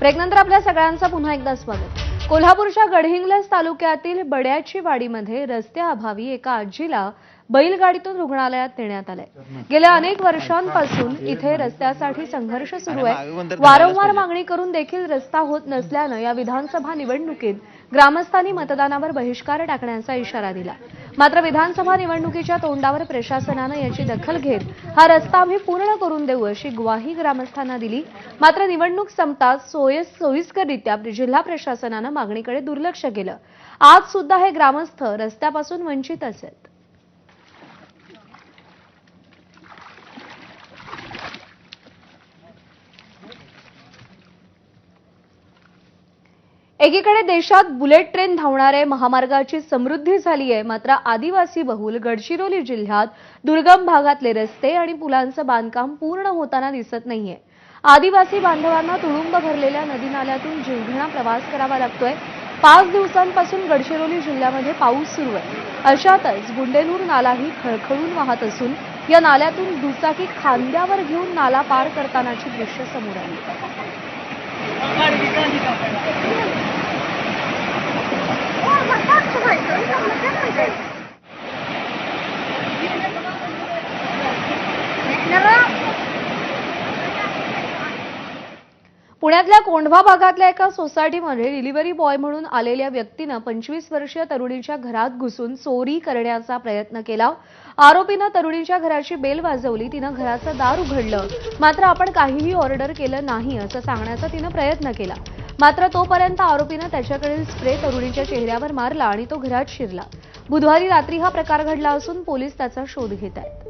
ब्रेकनंतर आपल्या सगळ्यांचं पुन्हा एकदा स्वागत। कोल्हापूरच्या गडहिंग्लज तालुक्यातील बड्याची वाडीमध्ये रस्त्याअभावी एका आजीला बैलगाडीतून रुग्णालयात नेण्यात आले। गेल्या अनेक वर्षांपासून इथे रस्त्यासाठी संघर्ष सुरू आहे। वारंवार मागणी करून देखील रस्ता होत नसल्याने या विधानसभा निवडणुकीत ग्रामस्थांनी मतदानावर बहिष्कार टाकण्याचा इशारा दिला। मात्र विधानसभा निवडणुकीच्या तोंडावर प्रशासनाने याची दखल घेत हा रस्ता आम्ही पूर्ण करून देऊ अशी ग्वाही ग्रामस्थांना दिली। मात्र निवडणूक संपताच सोयीस्कररित्या जिल्हा प्रशासनाने मागणीकडे दुर्लक्ष केलं। आज सुद्धा हे ग्रामस्थ रस्त्यापासून वंचित आहेत। एकीकडे देशात बुलेट ट्रेन धावणाऱ्या महामार्गाची समृद्धी झाली आहे, मात्र आदिवासी बहुल गडचिरोली जिल्ह्यात दुर्गम भागातले रस्ते आणि पुलांचं बांधकाम पूर्ण होताना दिसत नाहीये। आदिवासी बांधवांना तुडुंब भरलेल्या नदी नाल्यातून जीवघेणा प्रवास करावा लागतोय। 5 दिवसांपासून गडचिरोली जिल्ह्यामध्ये पाऊस सुरू आहे। अशातच गुंडेनूर नालाही खळखळून वाहत असून या नाल्यातून दुचाकी खांद्यावर घेऊन नाला पार करतानाची दृश्य समोर आली। पुण्यातल्या कोंढवा भागातल्या एका सोसायटीमध्ये डिलिव्हरी बॉय म्हणून आलेल्या व्यक्तीने 25 वर्षीय तरुणीच्या घरात घुसून चोरी करण्याचा प्रयत्न केला। आरोपीने तरुणीच्या घराची बेल वाजवली। तिने घराचं दार उघडलं, मात्र आपण काहीही ऑर्डर केलं नाही असं सांगण्याचा तिने प्रयत्न केला। मात्र तोपर्यंत आरोपीने त्याच्याकडील स्प्रे तरुणीच्या चेहऱ्यावर मारला आणि तो घरात शिरला। बुधवारी रात्री हा प्रकार घडला असून पोलीस त्याचा शोध घेत आहेत।